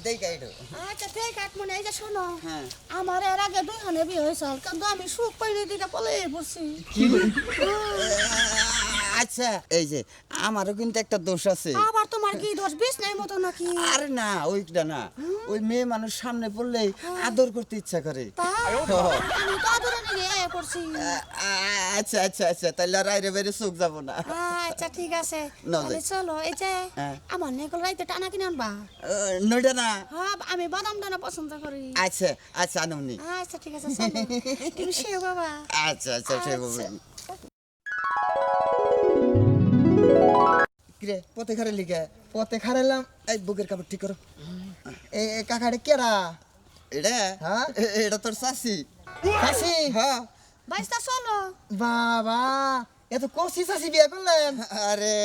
দেই গাইডো আচ্ছা ঠিক আছে মনে এই যে শোনো হ্যাঁ আমার এর আগে দুইখানে বিয়ে হয়েছে কিন্তু আমি সুখ পাইনি দিকে পলে বসছি কি বলি আচ্ছা এই যে আমারও কিন্তু একটা দোষ আছে আবার তোমার কি দোষ বিষ নাই মতো নাকি আরে না ওইটা না ওই মেয়ে মানুষ সামনে পড়লেই আদর করতে ইচ্ছা করে তাই? আমি তো আদরে নিয়ে করছি আচ্ছা আচ্ছা আচ্ছা তাহলে আর আইরে বাইরে চোখ যাবো না আচ্ছা ঠিক আছে না তাহলে চলো এই যে হ্যাঁ। আমার নেকল রাইতে টানা কিনে আনবা নইটা না হ্যাঁ আমি বাদাম টানা পছন্দ করি আচ্ছা আচ্ছা আনমনি আচ্ছা ঠিক আছে চলো তুমি সেও বাবা আচ্ছা আচ্ছা ঠিক আছে কিরে পথে খারে লিখে পথে খারাইলাম এই বুকের কাপড় ঠিক করো এই কাকারে কেরা এটা হ্যাঁ? এটা তোর চাষি চাষি হ্যাঁ বাইস্তা চলো বাবা এত কষি চাষি বিয়ে করলেন আরে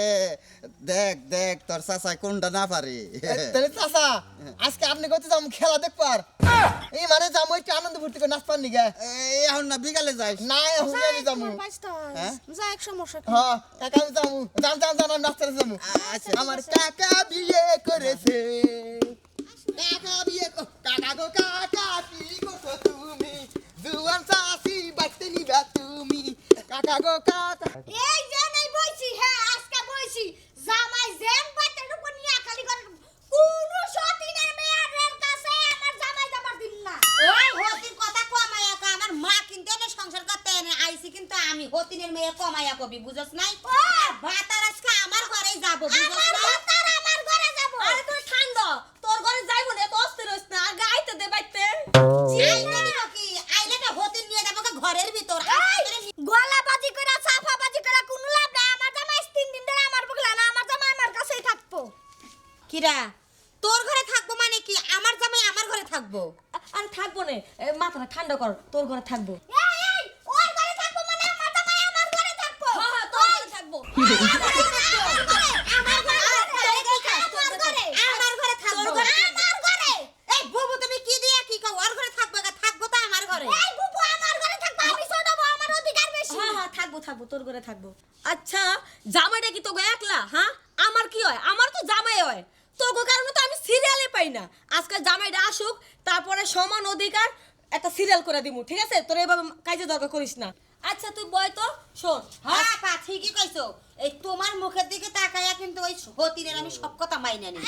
দেখ দেখ তোর চাষা কোনটা না পারে তাহলে চাষা আজকে আপনি কইতে যাম খেলা দেখবার এই মানে যাবো একটু আনন্দ ফুর্তি করে নাচ পাননি গে এই এখন না বিকালে যাই না এখন আমি যাবো বাইস্তা হ্যাঁ? যা এক সমস্যা কি? হ্যাঁ কাকা আমি যাবো যান যান যান আমি নাচতে যাবো আচ্ছা আমার কাকা বিয়ে করেছে কাকা বিয়ে কাকা গো কাকা কি করছো তুমি জুয়ান চাষি বাইতে নিবা তুমি কাকা গো কাকা এই যে নাই বইছি হ্যাঁ আজকে বইছি জামাই জেন বাটের উপর নিয়া খালি করে কোন সতীনের মেয়ের কাছে আমার জামাই যাবার দিন না ওই হতির কথা কমায়া কা আমার মা কিন্তু এনে সংসার করতে এনে আইছি কিন্তু আমি হতিনের মেয়ে কমায়া কবি বুঝছ নাই আর ভাতার আজকে আমার ঘরেই যাব বুঝছ আমার না ভাতার আমার ঘরে যাব আরে তুই ঠান্ডা তোর ঘরে যাইবো না এত অস্থির হইছ না আগে আইতে দে বাইতে আইলে দিব কি আইলে না হতির নিয়ে যাবো কা ঘরের ভিতর গলা বাজি করে সাফা বাজি করে কোন লাভ নাই আমার জামাই 3 দিন ধরে আমার বগলা না আমার জামাই আমার কাছেই থাকবো কিরা তোর ঘরে থাকবো মানে কি আমার জামাই আমার ঘরে থাকবো আরে থাকবো না মাথাটা ঠান্ডা কর তোর ঘরে থাকবো এই এই ওর ঘরে থাকবো মানে আমার জামাই আমার ঘরে থাকবো হ্যাঁ হ্যাঁ তোর ঘরে থাকবো আমার ঘরে আমার ঘরে থাকবো আমার ঘরে এই বুবু তুমি কি দিয়া কি কও ওর ঘরে থাকবো কা থাকবো তো আমার ঘরে এই বুবু আমার ঘরে থাকবো আমি ছোট বউ আমার অধিকার বেশি হ্যাঁ হ্যাঁ থাকবো থাকবো তোর ঘরে থাকবো আচ্ছা জামাইটা কি তোকে একলা হ্যাঁ আমার কি হয় আমার তো জামাই হয় তোকে কারণে তো আমি সিরিয়ালে পাই না আজকে জামাইটা আসুক তারপরে সমান অধিকার একটা সিরিয়াল করে দিমু ঠিক আছে তোর এভাবে কাজে দরকার করিস না আচ্ছা তুই বয় তো শোন হ্যাঁ পা ঠিকই কইছো এই তোমার মুখের দিকে তাকায়া কিন্তু ওই হতিনের আমি সব কথা মাইনা নি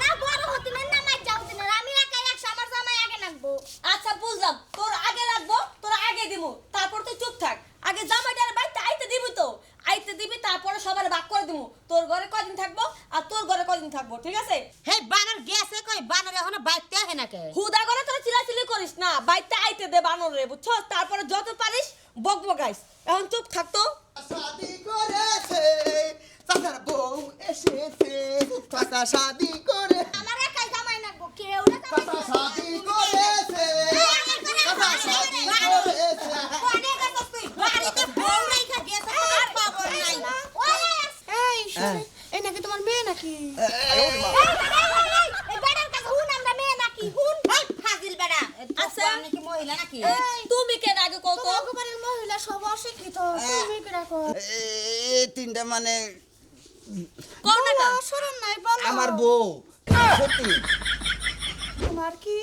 না বড় হতে না মাই যাও দিন আমি একাই একশো আমার জামাই আগে নাকবো আচ্ছা বুঝলাম তোর আগে লাগবো তোর আগে দিমু তারপর তুই চুপ থাক আগে জামাইটার বাইতে আইতে দিবি তো আইতে দিবি তারপরে সবার ভাগ করে দিমু তোর ঘরে কয়দিন থাকবো আর তোর ঘরে কয়দিন থাকবো ঠিক আছে হে বানর গেছে কই বানর এখনো বাইতে আহে না কে হুদা করে তোরা চিলাচিলি করিস না বাইতে আইতে দে বানর রে বুঝছো তারপরে যত পারিস বকবকাইস এখন চুপ থাকতো শাদি করেছে চাচার বউ এসেছে চাচা শাদি করে আমার একাই জামাই নাকবো কেউ না চাচা শাদি করেছে চাচা শাদি করেছে কোনে গেছস তুই বাড়িতে বউ নাই খা গেছে আর খবর নাই এই শুনে এই নাকি তোমার মেয়ে নাকি এই বেটার কাছে হুন আমরা মেয়ে নাকি হুন ভাই ফাজিল বেড়া আচ্ছা। আপনি কি মহিলা নাকি তুমি কেন আগে কত তোমার গোপালের মহিলা সব অশিক্ষিত তুমি কি রাখো এই তিনটা মানে কোন না শরম নাই বলো আমার বউ সত্যি তোমার কি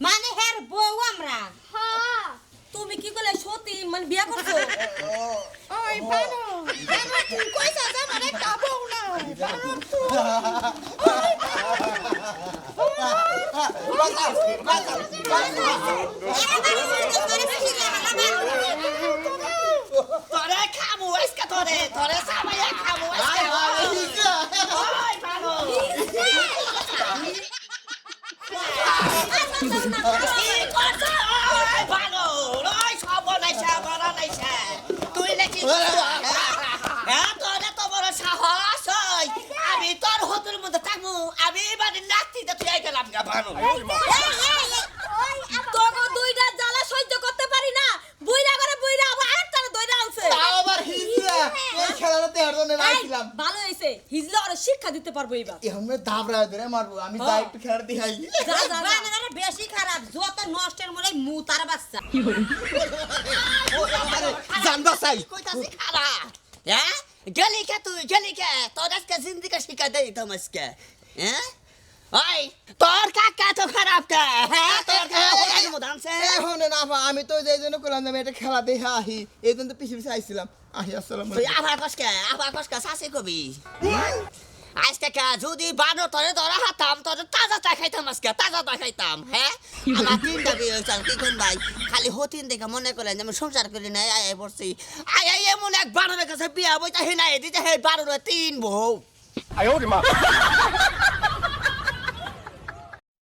মানে হের বউ আমরা হ্যাঁ তুমি কি করলে সত্যি মানে বিয়া করছো ওই বানো বানো তুই কইছা যে মানে কাবো না বানো তুই তোরে খামু আজকে তোরে তোরে সামাইয়া খামু আজকে ওই ভালো ভালো ওই সব নাইছা বড় নাইছা তুই নাকি হ্যাঁ তোরে তো বড় সাহস হয় আমি তোর হতুর মধ্যে থাকবো আমি এবারে নাচতে তুই আই গেলাম গা ভালো তোকে দুইটা জ্বালা সহ্য করতে পারি না বুইরা করে বুইরা আবার আরেকটা দইরা আনছে তাও আবার হিজলা এই খেলাতে হারতো না নাইছিলাম ভালো হইছে হিজলে ওরে শিক্ষা দিতে পারবো এবার এখন মে দাবরা ধরে মারবো আমি যাই একটু খেলা দেখাই যা যা যা। বানরের বেশি খারাপ যত নষ্টের মূলে মুতার বাচ্চা জানবা চাই কইতাছি খালা হ্যাঁ গেলি কে তুই গেলি কে তোর আজকে জিন্দিকা শিখা দেই তোমাকে হ্যাঁ ওই তোর কাকা তো খারাপ কে হ্যাঁ তোর কাকা হোটেলের মধ্যে আনছে এখন না আপা আমি তো এই জন্য করলাম যে আমি একটা খেলা দেখে আহি এই জন্য তো পিছিয়ে পিছিয়ে আইছিলাম আহি আসসালাম তুই আবার কসকে শাসি কবি আজকে কে যদি বানো তোরে ধরা হাতাম তোরে তাজা তা খাইতাম আজকে তাজা তা খাইতাম হ্যাঁ আমার তিনটা বিয়ে হয়েছে কি কোন ভাই খালি হতিন দেখে মনে করলেন যে আমি সংসার করি নাই আয় পড়ছি আয় এমন এক বারোর কাছে বিয়া বইটা হে নাই দিতে হে বারোর তিন বউ